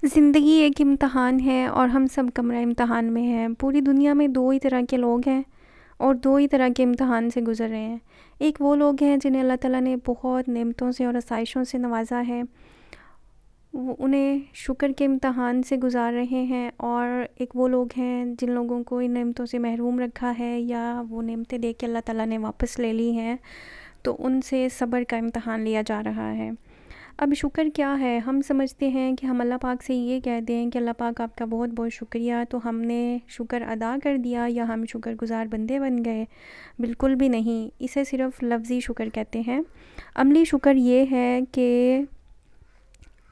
ज़िंदगी एक इम्तहान है और हम सब कमरा इम्तहान में हैं। पूरी दुनिया में 2 ही तरह के लोग हैं और 2 ही तरह के इम्तहान से गुज़र रहे हैं। एक वो लोग हैं जिन्हें अल्लाह ताला ने बहुत नेमतों से और आसाइशों से नवाज़ा है। वो उन्हें शुक्र के इम्तहान से गुज़ार रहे हैं, और एक वो लोग हैं जिन लोगों को इन नेमतों से महरूम रखा है या वो नेमतें दे के अल्लाह ताला ने वापस ले ली हैं, तो उनसे सब्र का इम्तहान लिया जा रहा है। अब शुक्र क्या है? हम समझते हैं कि हम अल्लाह पाक से ये कह दें कि अल्लाह पाक आपका बहुत बहुत शुक्रिया, तो हमने शुक्र अदा कर दिया या हम शुक्रगुज़ार बंदे बन गए। बिल्कुल भी नहीं, इसे सिर्फ़ लफ्ज़ी शुक्र कहते हैं। अमली शुक्र ये है कि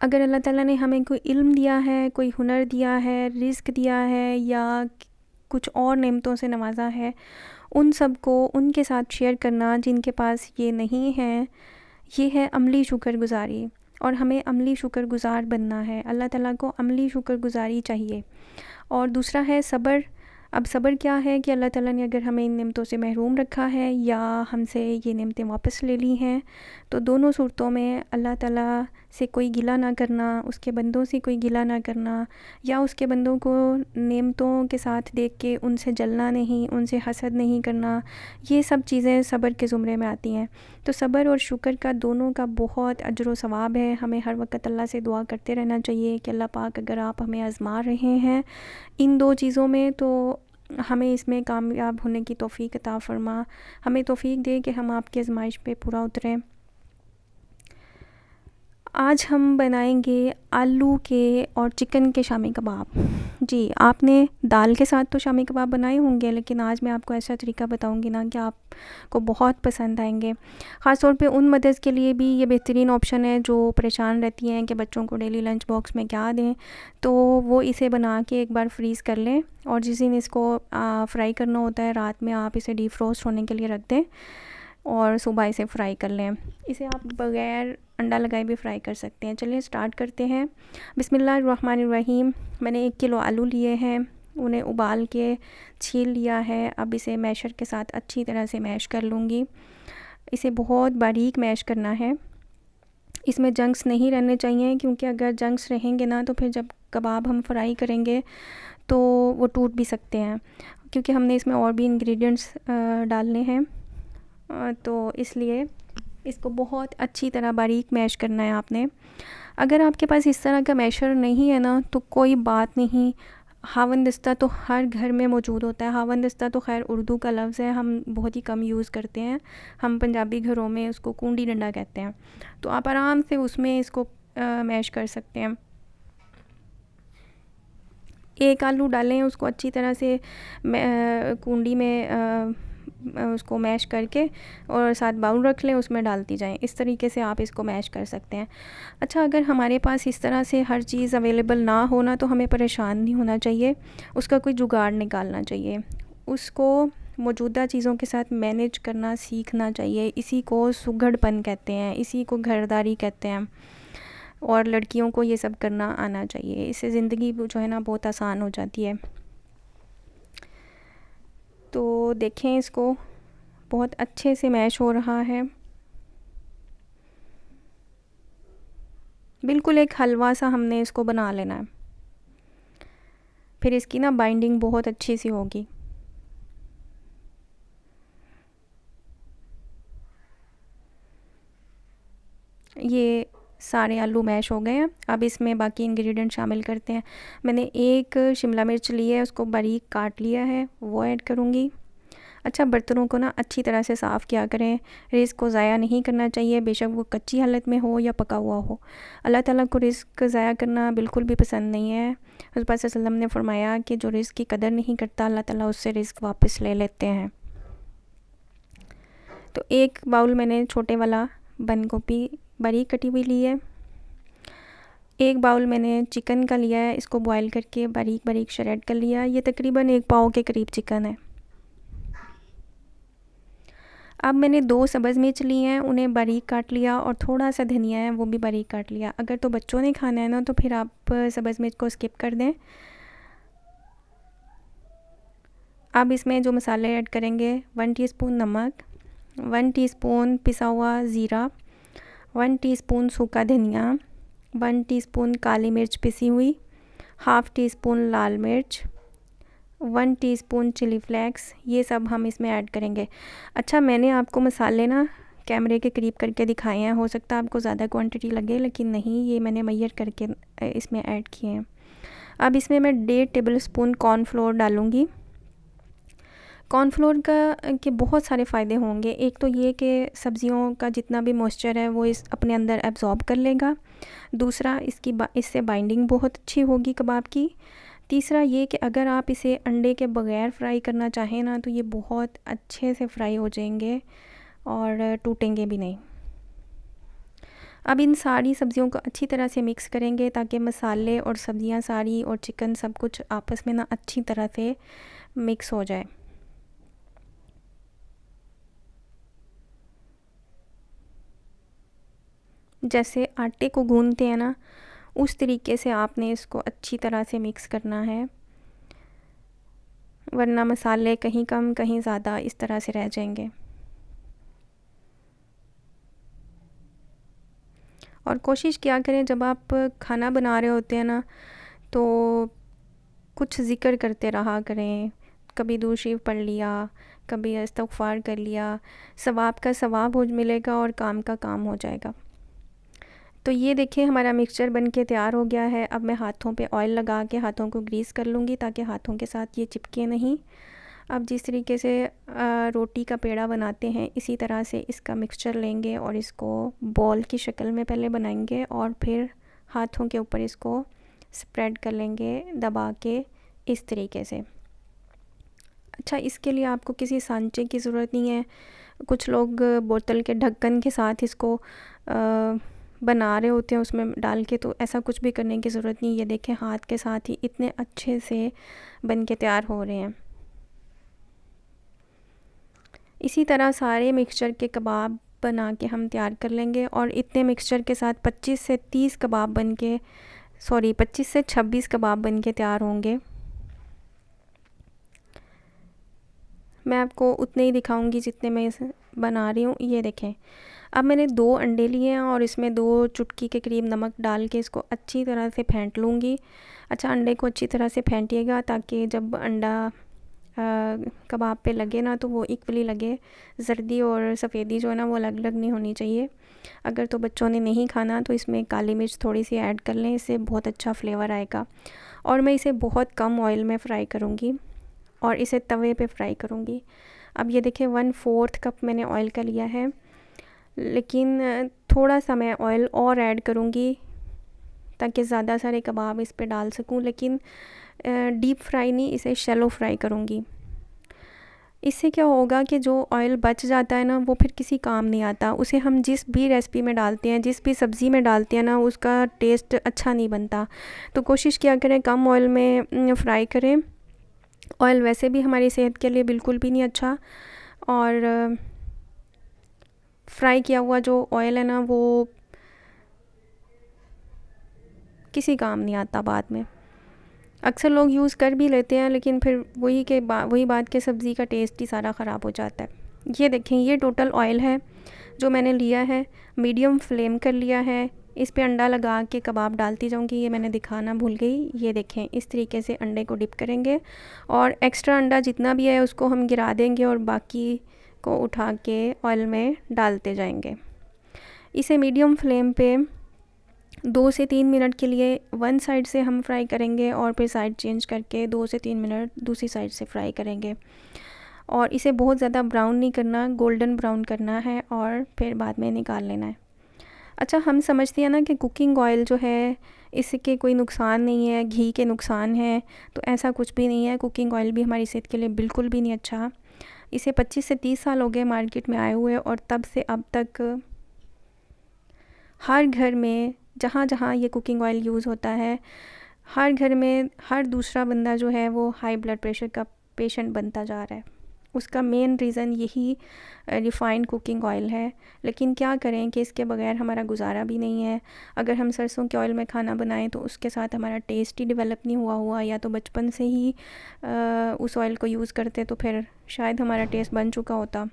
अगर अल्लाह ताला ने हमें कोई इल्म दिया है, कोई हुनर दिया है, रिज़्क दिया है या कुछ और नेमतों से नवाज़ा है, उन सब को उनके साथ शेयर करना जिनके पास ये नहीं है, ये है अमली शुक्रगुज़ारी। और हमें अमली शुक्रगुज़ार बनना है। अल्लाह ताला को अमली शुक्रगुज़ारी चाहिए। और दूसरा है सब्र। अब सब्र क्या है कि अल्लाह ताला ने अगर हमें इन नेमतों से महरूम रखा है या हमसे ये नेमतें वापस ले ली हैं, तो दोनों सूरतों में अल्लाह ताला से कोई गिला ना करना, उसके बंदों से कोई गिला ना करना, या उसके बंदों को नेमतों के साथ देख के उनसे जलना नहीं, उनसे हसद नहीं करना, ये सब चीज़ें सब्र के ज़ुमरे में आती हैं। तो सब्र और शुक्र का दोनों का बहुत अजर व सवाब है। हमें हर वक्त अल्लाह से दुआ करते रहना चाहिए कि अल्लाह पाक अगर आप हमें आज़मा रहे हैं इन 2 चीज़ों में, तो हमें इसमें कामयाब होने की तौफ़ीक अता फ़रमा। हमें तौफ़ीक दे कि हम आपकी आज़माइश पे पूरा उतरें। आज हम बनाएंगे आलू के और चिकन के शामी कबाब। जी, आपने दाल के साथ तो शामी कबाब बनाए होंगे, लेकिन आज मैं आपको ऐसा तरीका बताऊंगी ना कि आपको बहुत पसंद आएंगे। ख़ास तौर पे उन मदर्स के लिए भी ये बेहतरीन ऑप्शन है जो परेशान रहती हैं कि बच्चों को डेली लंच बॉक्स में क्या दें। तो वो इसे बना के एक बार फ्रीज़ कर लें, और जिस दिन इसको फ्राई करना होता है, रात में आप इसे डीप फ्रोस्ट होने के लिए रख दें और सुबह इसे फ्राई कर लें। इसे आप बग़ैर अंडा लगाए भी फ्राई कर सकते हैं। चलिए स्टार्ट करते हैं। बिस्मिल्लाहिर्रहमानिर्रहीम। मैंने 1 किलो आलू लिए हैं, उन्हें उबाल के छील लिया है। अब इसे मैशर के साथ अच्छी तरह से मैश कर लूँगी। इसे बहुत बारीक मैश करना है। इसमें जंक्स नहीं रहने चाहिए, क्योंकि अगर जंक्स रहेंगे ना तो फिर जब कबाब हम फ्राई करेंगे तो वो टूट भी सकते हैं, क्योंकि हमने इसमें और भी इंग्रेडिएंट्स डालने हैं। तो इसलिए इसको बहुत अच्छी तरह बारीक मैश करना है आपने। अगर आपके पास इस तरह का मैशर नहीं है ना, तो कोई बात नहीं, हावन-दस्ता तो हर घर में मौजूद होता है। हावन-दस्ता तो ख़ैर उर्दू का लफ्ज़ है, हम बहुत ही कम यूज़ करते हैं। हम पंजाबी घरों में उसको कूंडी डंडा कहते हैं। तो आप आराम से उसमें इसको मैश कर सकते हैं। 1 आलू डालें, उसको अच्छी तरह से कूंडी में उसको मैश करके और साथ बाउल रख लें, उसमें डालती जाएँ। इस तरीके से आप इसको मैश कर सकते हैं। अच्छा, अगर हमारे पास इस तरह से हर चीज़ अवेलेबल ना हो ना, तो हमें परेशान नहीं होना चाहिए, उसका कोई जुगाड़ निकालना चाहिए। उसको मौजूदा चीज़ों के साथ मैनेज करना सीखना चाहिए। इसी को सुघड़पन कहते हैं, इसी को घरदारी कहते हैं, और लड़कियों को ये सब करना आना चाहिए। इससे ज़िंदगी जो है ना बहुत आसान हो जाती है। तो देखें, इसको बहुत अच्छे से मैश हो रहा है। बिल्कुल एक हलवा सा हमने इसको बना लेना है। फिर इसकी ना बाइंडिंग बहुत अच्छी सी होगी। ये सारे आलू मैश हो गए हैं। अब इसमें बाकी इंग्रेडिएंट शामिल करते हैं। मैंने 1 शिमला मिर्च ली है, उसको बारीक काट लिया है, वो ऐड करूँगी। अच्छा, बर्तनों को ना अच्छी तरह से साफ़ किया करें। रिज़्क को ज़ाया नहीं करना चाहिए, बेशक वो कच्ची हालत में हो या पका हुआ हो। अल्लाह ताला को रिज़्क ज़ाया करना बिल्कुल भी पसंद नहीं है। हज़रत पाक सल्लल्लाहु अलैहि वसल्लम ने फरमाया कि जो रिज़्क की कदर नहीं करता, अल्लाह ताला उससे रिज़्क वापस ले लेते हैं। तो 1 बाउल मैंने छोटे वाला बंद गोभी बारीक कटी हुई ली है। 1 बाउल मैंने चिकन का लिया है, इसको बॉयल करके बारीक बारीक शरेड कर लिया। ये तकरीबन 1 पाव के करीब चिकन है। अब मैंने 2 सब्ज़ मिर्च ली हैं, उन्हें बारीक काट लिया, और थोड़ा सा धनिया है, वो भी बारीक काट लिया। अगर तो बच्चों ने खाना है ना, तो फिर आप सब्ज़ मिर्च को स्किप कर दें। अब इसमें जो मसाले ऐड करेंगे, 1 टीस्पून नमक, 1 टीस्पून पिसा हुआ ज़ीरा, 1 टीस्पून सूखा धनिया, 1 टीस्पून काली मिर्च पिसी हुई, हाफ़ टी स्पून लाल मिर्च, 1 टीस्पून चिली फ्लेक्स, ये सब हम इसमें ऐड करेंगे। अच्छा, मैंने आपको मसाले ना कैमरे के करीब करके दिखाए हैं, हो सकता है आपको ज़्यादा क्वांटिटी लगे, लेकिन नहीं, ये मैंने मेजर करके इसमें ऐड किए हैं। अब इसमें मैं 1.5 टेबल स्पून कॉर्नफ्लोर डालूँगी। कॉर्नफ्लोर के बहुत सारे फ़ायदे होंगे। एक तो ये कि सब्ज़ियों का जितना भी मॉइस्चर है वो इस अपने अंदर एब्ज़ॉर्ब कर लेगा। दूसरा, इससे बाइंडिंग बहुत अच्छी होगी कबाब की। तीसरा ये कि अगर आप इसे अंडे के बगैर फ्राई करना चाहें ना, तो ये बहुत अच्छे से फ्राई हो जाएंगे और टूटेंगे भी नहीं। अब इन सारी सब्ज़ियों को अच्छी तरह से मिक्स करेंगे ताकि मसाले और सब्ज़ियां सारी और चिकन सब कुछ आपस में ना अच्छी तरह से मिक्स हो जाए। जैसे आटे को गूंदते हैं ना, उस तरीके से आपने इसको अच्छी तरह से मिक्स करना है, वरना मसाले कहीं कम कहीं ज़्यादा इस तरह से रह जाएंगे। और कोशिश किया करें जब आप खाना बना रहे होते हैं ना, तो कुछ ज़िक्र करते रहा करें। कभी दुरूद शरीफ पढ़ लिया, कभी इस्तग़फ़ार कर लिया, सवाब का सवाब हो मिलेगा और काम का काम हो जाएगा। तो ये देखिए हमारा मिक्सचर बन के तैयार हो गया है। अब मैं हाथों पे ऑयल लगा के हाथों को ग्रीस कर लूँगी ताकि हाथों के साथ ये चिपके नहीं। अब जिस तरीके से रोटी का पेड़ा बनाते हैं, इसी तरह से इसका मिक्सचर लेंगे और इसको बॉल की शक्ल में पहले बनाएंगे और फिर हाथों के ऊपर इसको स्प्रेड कर लेंगे दबा के, इस तरीके से। अच्छा, इसके लिए आपको किसी सांचे की ज़रूरत नहीं है। कुछ लोग बोतल के ढक्कन के साथ इसको बना रहे होते हैं उसमें डाल के, तो ऐसा कुछ भी करने की ज़रूरत नहीं। ये देखें, हाथ के साथ ही इतने अच्छे से बन के तैयार हो रहे हैं। इसी तरह सारे मिक्सचर के कबाब बना के हम तैयार कर लेंगे और इतने मिक्सचर के साथ 25 से 26 कबाब बन के तैयार होंगे। मैं आपको उतने ही दिखाऊंगी जितने मैं बना रही हूँ। ये देखें, अब मैंने 2 अंडे लिए हैं और इसमें 2 चुटकी के करीब नमक डाल के इसको अच्छी तरह से फेंट लूँगी। अच्छा, अंडे को अच्छी तरह से फेंटिएगा ताकि जब अंडा कबाब पे लगे ना, तो वो इक्वली लगे। जर्दी और सफ़ेदी जो है ना, वो अलग अलग नहीं होनी चाहिए। अगर तो बच्चों ने नहीं खाना तो इसमें काली मिर्च थोड़ी सी ऐड कर लें, इससे बहुत अच्छा फ्लेवर आएगा। और मैं इसे बहुत कम ऑयल में फ्राई करूँगी और इसे तवे पे फ्राई करूँगी। अब ये देखें, 1/4 कप मैंने ऑयल का लिया है, लेकिन थोड़ा सा मैं ऑयल और ऐड करूँगी ताकि ज़्यादा सारे कबाब इस पे डाल सकूँ, लेकिन डीप फ्राई नहीं, इसे शैलो फ्राई करूँगी। इससे क्या होगा कि जो ऑयल बच जाता है ना, वो फिर किसी काम नहीं आता। उसे हम जिस भी रेसिपी में डालते हैं, जिस भी सब्ज़ी में डालते हैं ना, उसका टेस्ट अच्छा नहीं बनता। तो कोशिश किया करें कम ऑयल में फ्राई करें। ऑयल वैसे भी हमारी सेहत के लिए बिल्कुल भी नहीं अच्छा, और फ्राई किया हुआ जो ऑयल है ना, वो किसी काम नहीं आता बाद में। अक्सर लोग यूज़ कर भी लेते हैं, लेकिन फिर वही बात के सब्ज़ी का टेस्ट ही सारा ख़राब हो जाता है। ये देखें, ये टोटल ऑयल है जो मैंने लिया है। मीडियम फ्लेम कर लिया है। इस पे अंडा लगा के कबाब डालती जाऊंगी, ये मैंने दिखाना भूल गई। ये देखें, इस तरीके से अंडे को डिप करेंगे और एक्स्ट्रा अंडा जितना भी है उसको हम गिरा देंगे और बाकी को उठा के ऑयल में डालते जाएंगे। इसे मीडियम फ्लेम पे 2 से 3 मिनट के लिए वन साइड से हम फ्राई करेंगे और फिर साइड चेंज करके 2 से 3 मिनट दूसरी साइड से फ्राई करेंगे। और इसे बहुत ज़्यादा ब्राउन नहीं करना, गोल्डन ब्राउन करना है और फिर बाद में निकाल लेना है। अच्छा, हम समझते हैं ना कि कुकिंग ऑयल जो है इसके कोई नुकसान नहीं है, घी के नुकसान है, तो ऐसा कुछ भी नहीं है। कुकिंग ऑयल भी हमारी सेहत के लिए बिल्कुल भी नहीं अच्छा। इसे 25 से 30 साल हो गए मार्केट में आए हुए, और तब से अब तक हर घर में जहाँ जहाँ ये कुकिंग ऑयल यूज़ होता है, हर घर में हर दूसरा बंदा जो है वो हाई ब्लड प्रेशर का पेशेंट बनता जा रहा है। उसका मेन रीज़न यही रिफ़ाइंड कुकिंग ऑयल है। लेकिन क्या करें कि इसके बगैर हमारा गुजारा भी नहीं है। अगर हम सरसों के ऑयल में खाना बनाएं तो उसके साथ हमारा टेस्ट ही डेवलप नहीं हुआ या तो बचपन से ही उस ऑयल को यूज़ करते तो फिर शायद हमारा टेस्ट बन चुका होता।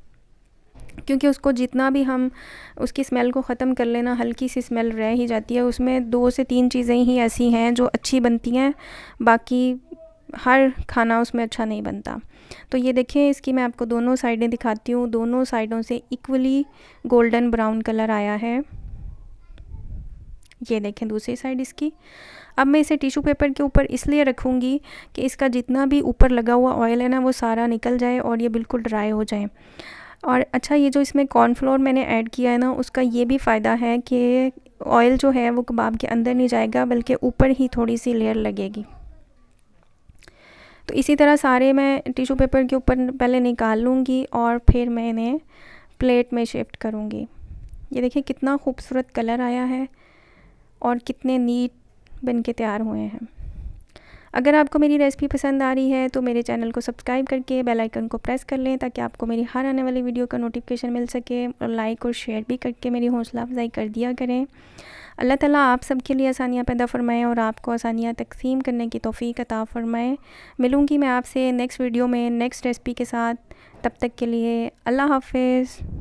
क्योंकि उसको जितना भी हम उसकी स्मेल को ख़त्म कर लेना, हल्की सी स्मेल रह ही जाती है। उसमें 2 से 3 चीज़ें ही ऐसी हैं जो अच्छी बनती हैं, बाकी हर खाना उसमें अच्छा नहीं बनता। तो ये देखिए, इसकी मैं आपको दोनों साइडें दिखाती हूँ। दोनों साइडों से इक्वली गोल्डन ब्राउन कलर आया है। ये देखें दूसरी साइड इसकी। अब मैं इसे टिश्यू पेपर के ऊपर इसलिए रखूँगी कि इसका जितना भी ऊपर लगा हुआ ऑयल है ना, वो सारा निकल जाए और ये बिल्कुल ड्राई हो जाए। और अच्छा, ये जो इसमें कॉर्नफ्लोर मैंने ऐड किया है ना, उसका ये भी फ़ायदा है कि ऑयल जो है वो कबाब के अंदर नहीं जाएगा, बल्कि ऊपर ही थोड़ी सी लेयर लगेगी। तो इसी तरह सारे मैं टिश्यू पेपर के ऊपर पहले निकाल लूँगी और फिर मैं इन्हें प्लेट में शिफ्ट करूँगी। ये देखिए कितना खूबसूरत कलर आया है और कितने नीट बन के तैयार हुए हैं। अगर आपको मेरी रेसिपी पसंद आ रही है तो मेरे चैनल को सब्सक्राइब करके बेल आइकन को प्रेस कर लें, ताकि आपको मेरी हर आने वाली वीडियो का नोटिफिकेशन मिल सके। और लाइक और शेयर भी करके मेरी हौसला अफजाई कर दिया करें। अल्लाह ताला आप सबके लिए आसानियाँ पैदा फ़रमाएँ और आपको आसानियाँ तक़सीम करने की तौफ़ीक अता फ़रमाएँ। मिलूँगी मैं आपसे नेक्स्ट वीडियो में नेक्स्ट रेसिपी के साथ। तब तक के लिए अल्लाह हाफ़िज़।